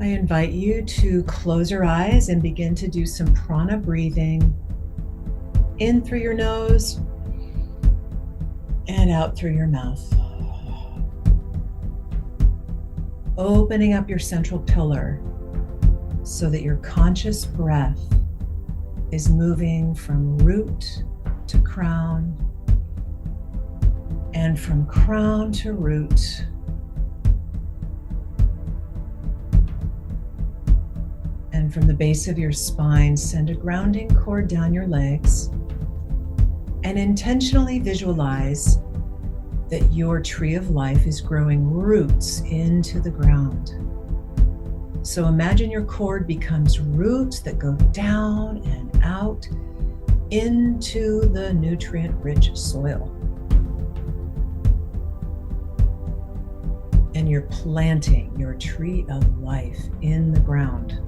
I invite you to close your eyes and begin to do some prana breathing in through your nose and out through your mouth. Opening up your central pillar so that your conscious breath is moving from root to crown and from crown to root. And from the base of your spine, send a grounding cord down your legs and intentionally visualize that your tree of life is growing roots into the ground. So imagine your cord becomes roots that go down and out into the nutrient-rich soil. And you're planting your tree of life in the ground.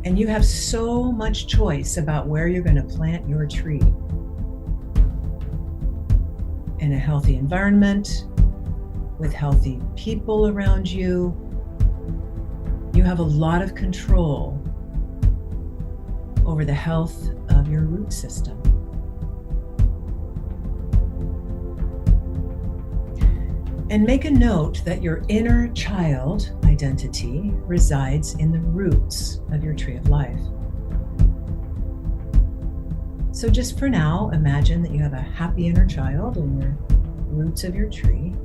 And you have so much choice about where you're going to plant your tree. In a healthy environment, with healthy people around you, you have a lot of control over the health of your root system. And make a note that your inner child identity resides in the roots of your tree of life. So just for now, imagine that you have a happy inner child in your roots of your tree.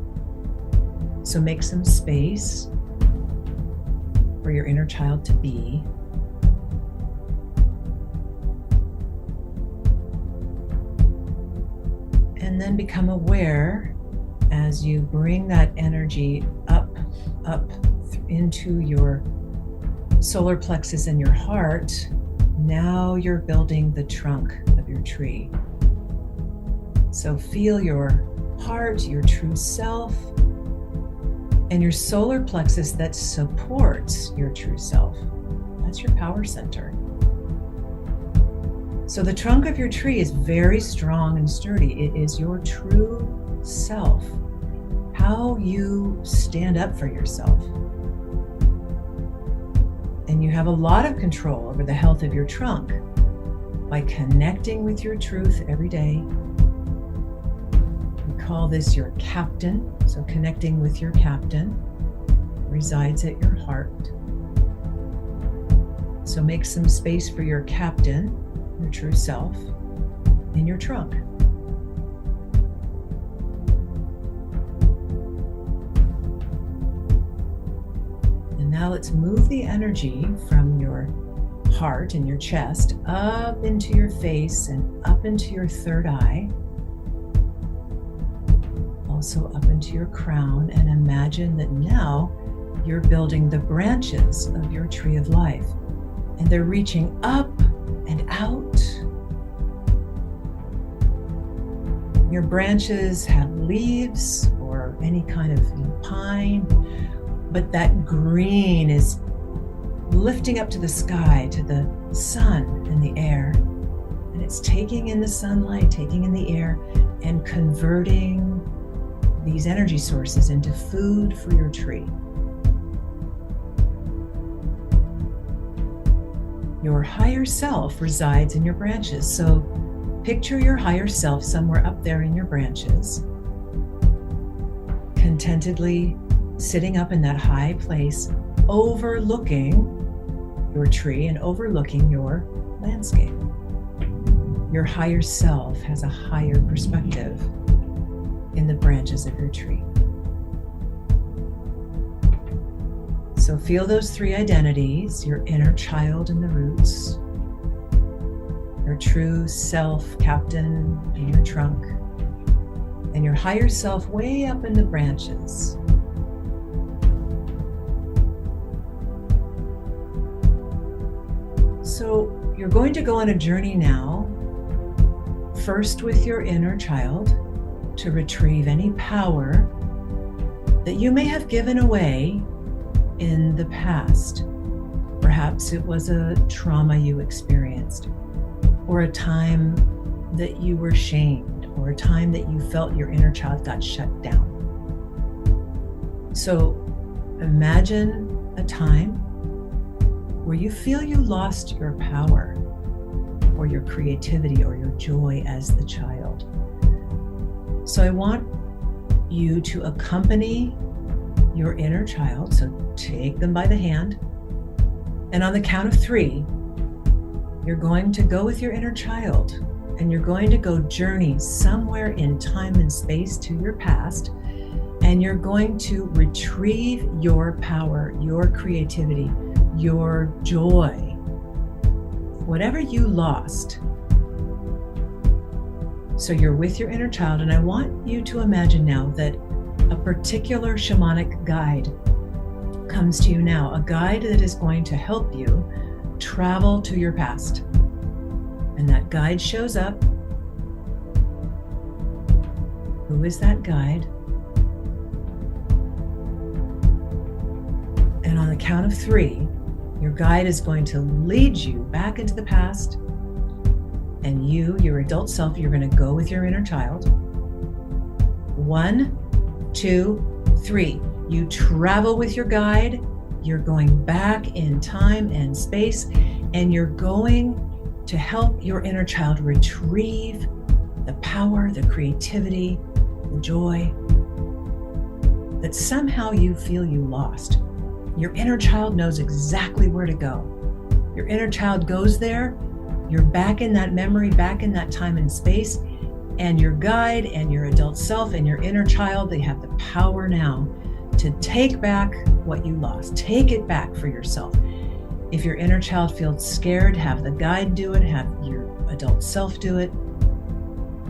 So make some space for your inner child to be. And then become aware as you bring that energy up into your solar plexus and your heart. Now you're building the trunk of your tree. So feel your heart, your true self, and your solar plexus that supports your true self. That's your power center. So the trunk of your tree is very strong and sturdy. It is your true self, how you stand up for yourself. And you have a lot of control over the health of your trunk by connecting with your truth every day. We call this your captain. So connecting with your captain resides at your heart. So make some space for your captain, your true self, in your trunk. Now let's move the energy from your heart and your chest up into your face and up into your third eye. Also up into your crown, and imagine that now you're building the branches of your tree of life. And they're reaching up and out. Your branches have leaves or any kind of pine, but that green is lifting up to the sky, to the sun and the air. And it's taking in the sunlight, taking in the air, and converting these energy sources into food for your tree. Your higher self resides in your branches. So picture your higher self somewhere up there in your branches, contentedly sitting up in that high place, overlooking your tree and overlooking your landscape. Your higher self has a higher perspective in the branches of your tree. So feel those three identities: your inner child in the roots, your true self captain in your trunk, and your higher self way up in the branches. So you're going to go on a journey now, first with your inner child, to retrieve any power that you may have given away in the past. Perhaps it was a trauma you experienced, or a time that you were shamed, or a time that you felt your inner child got shut down. So imagine a time where you feel you lost your power or your creativity or your joy as the child. So I want you to accompany your inner child. So take them by the hand. And on the count of 3, you're going to go with your inner child and you're going to go journey somewhere in time and space to your past. And you're going to retrieve your power, your creativity, your joy, whatever you lost. So you're with your inner child, and I want you to imagine now that a particular shamanic guide comes to you now, a guide that is going to help you travel to your past. And that guide shows up. Who is that guide? And on the count of 3, your guide is going to lead you back into the past. And you, your adult self, you're going to go with your inner child. 1, 2, 3. You travel with your guide. You're going back in time and space, and you're going to help your inner child retrieve the power, the creativity, the joy that somehow you feel you lost. Your inner child knows exactly where to go. Your inner child goes there. You're back in that memory, back in that time and space, and your guide and your adult self and your inner child, they have the power now to take back what you lost. Take it back for yourself. If your inner child feels scared, have the guide do it, have your adult self do it,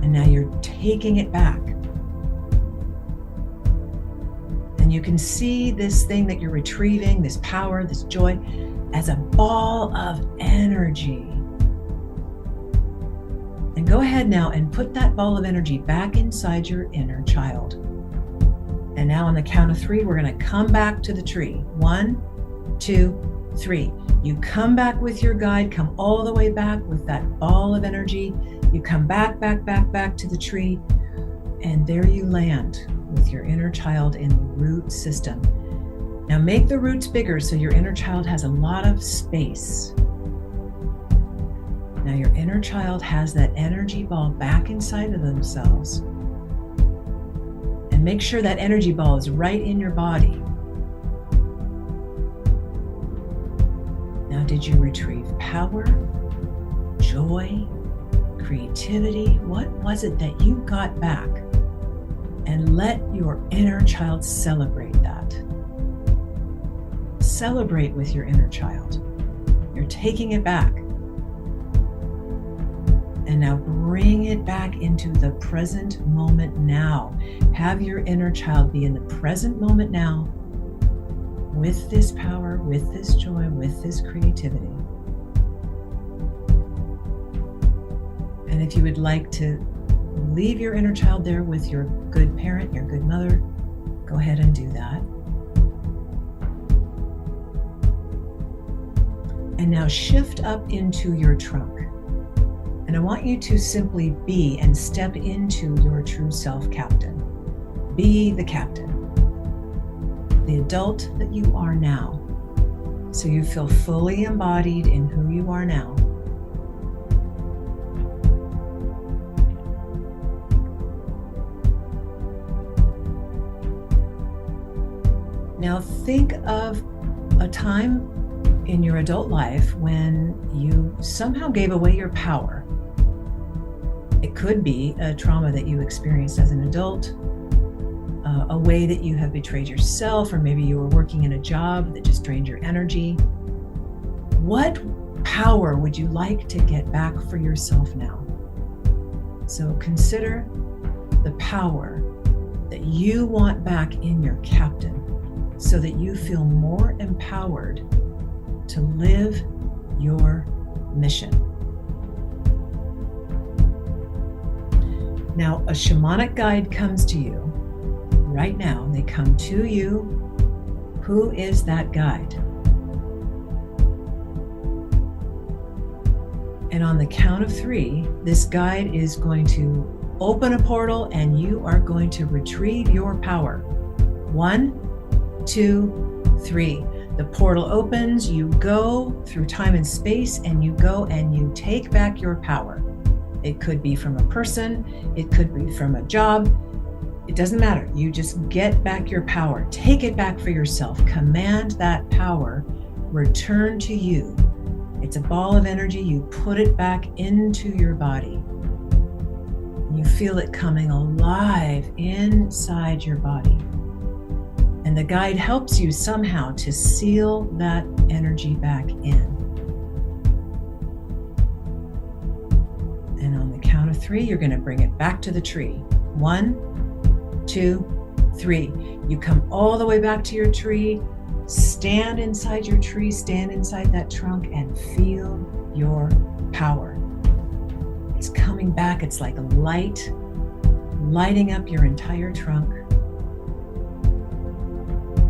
and now you're taking it back. And you can see this thing that you're retrieving, this power, this joy, as a ball of energy. And go ahead now and put that ball of energy back inside your inner child. And now on the count of 3, we're going to come back to the tree. 1, 2, 3. You come back with your guide, come all the way back with that ball of energy. You come back to the tree, and there you land with your inner child in the root system. Now make the roots bigger so your inner child has a lot of space. Now your inner child has that energy ball back inside of themselves. And make sure that energy ball is right in your body. Now, did you retrieve power, joy, creativity? What was it that you got back? And let your inner child celebrate that. Celebrate with your inner child. You're taking it back. And now bring it back into the present moment now. Have your inner child be in the present moment now with this power, with this joy, with this creativity. And if you would like to leave your inner child there with your good parent, your good mother, go ahead and do that. And now shift up into your trunk. And I want you to simply be and step into your true self captain. Be the captain, the adult that you are now. So you feel fully embodied in who you are now. Now think of a time in your adult life when you somehow gave away your power. It could be a trauma that you experienced as an adult, a way that you have betrayed yourself, or maybe you were working in a job that just drained your energy. What power would you like to get back for yourself now? So consider the power that you want back in your captain so that you feel more empowered to live your mission. Now, a shamanic guide comes to you right now. They come to you. Who is that guide? And on the count of 3, this guide is going to open a portal and you are going to retrieve your power. 1, 2, 3. The portal opens, you go through time and space, and you go and you take back your power. It could be from a person, it could be from a job. It doesn't matter. You just get back your power. Take it back for yourself. Command that power. Return to you. It's a ball of energy. You put it back into your body. You feel it coming alive inside your body. And the guide helps you somehow to seal that energy back in. And on the count of 3, you're going to bring it back to the tree. 1, 2, 3. You come all the way back to your tree. Stand inside your tree. Stand inside that trunk and feel your power. It's coming back. It's like a light, lighting up your entire trunk.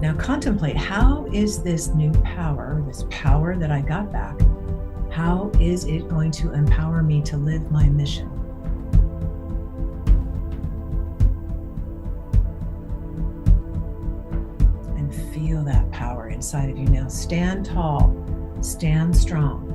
Now contemplate, how is this new power, this power that I got back, how is it going to empower me to live my mission? And feel that power inside of you now. Stand tall, stand strong.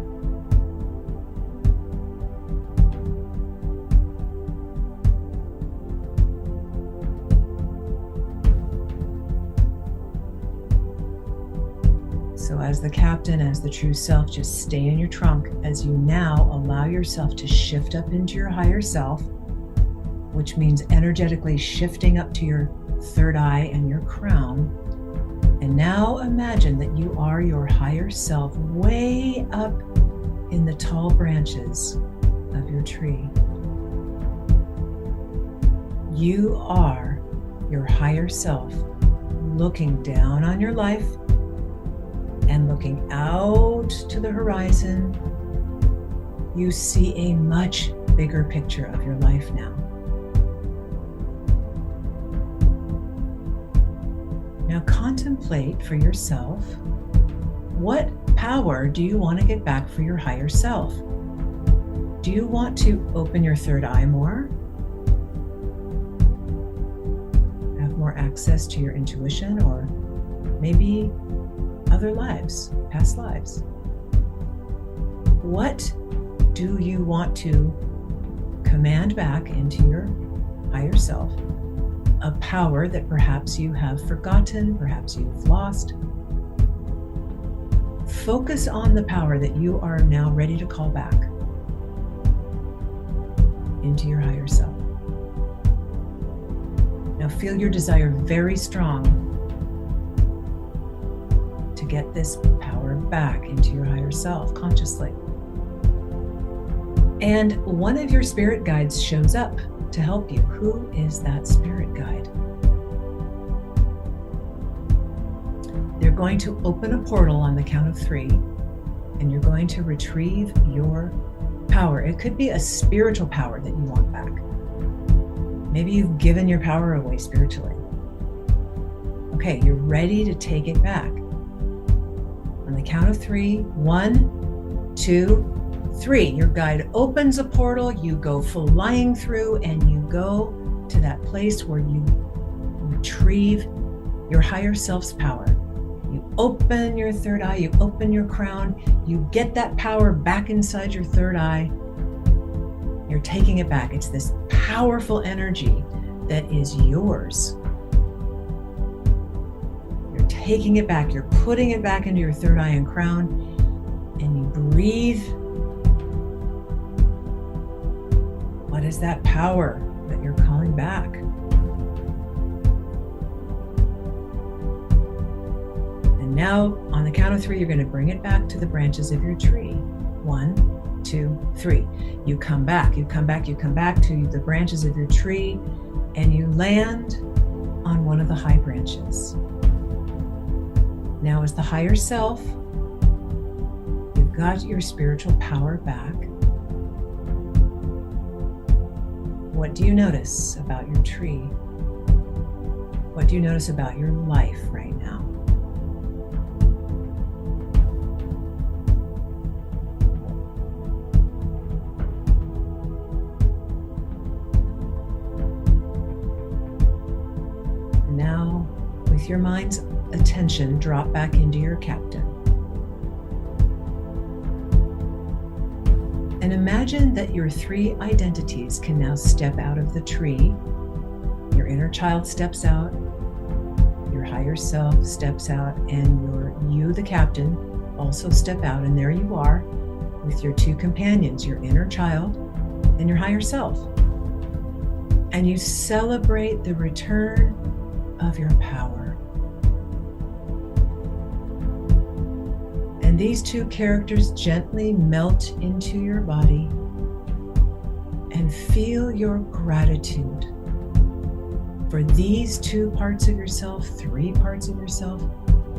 So as the captain, as the true self, just stay in your trunk as you now allow yourself to shift up into your higher self, which means energetically shifting up to your third eye and your crown. And now imagine that you are your higher self way up in the tall branches of your tree. You are your higher self looking down on your life and looking out to the horizon. You see a much bigger picture of your life now. Now contemplate for yourself, what power do you want to get back for your higher self? Do you want to open your third eye more? Have more access to your intuition, or maybe other lives, past lives? What do you want to command back into your higher self? A power that perhaps you have forgotten, perhaps you've lost. Focus on the power that you are now ready to call back into your higher self. Now feel your desire very strong to get this power back into your higher self consciously. And one of your spirit guides shows up to help you. Who is that spirit guide? They're going to open a portal on the count of 3, and you're going to retrieve your power. It could be a spiritual power that you want back. Maybe you've given your power away spiritually. Okay, you're ready to take it back. On the count of 3, 1, 2, 3. Your guide opens a portal, you go flying through, and you go to that place where you retrieve your higher self's power. You open your third eye, you open your crown, you get that power back inside your third eye. You're taking it back. It's this powerful energy that is yours. Taking it back, you're putting it back into your third eye and crown, and you breathe. What is that power that you're calling back? And now, on the count of 3, you're going to bring it back to the branches of your tree. 1, 2, 3. You come back, you come back, you come back to the branches of your tree, and you land on one of the high branches. Now, as the higher self, you've got your spiritual power back. What do you notice about your tree? What do you notice about your life right now? Now, with your mind's attention drop back into your captain. And imagine that your three identities can now step out of the tree. Your inner child steps out, your higher self steps out, and you, the captain, also step out. And there you are with your two companions, your inner child and your higher self. And you celebrate the return of your power. And these two characters gently melt into your body and feel your gratitude for these two parts of yourself, three parts of yourself,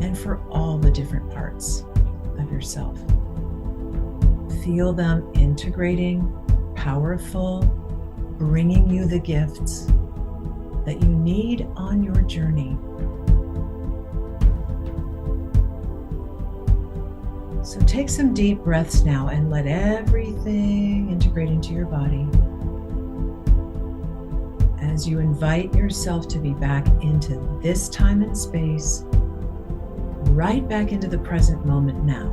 and for all the different parts of yourself. Feel them integrating, powerful, bringing you the gifts that you need on your journey. So take some deep breaths now and let everything integrate into your body as you invite yourself to be back into this time and space, right back into the present moment now.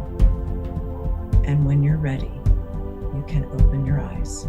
And when you're ready, you can open your eyes.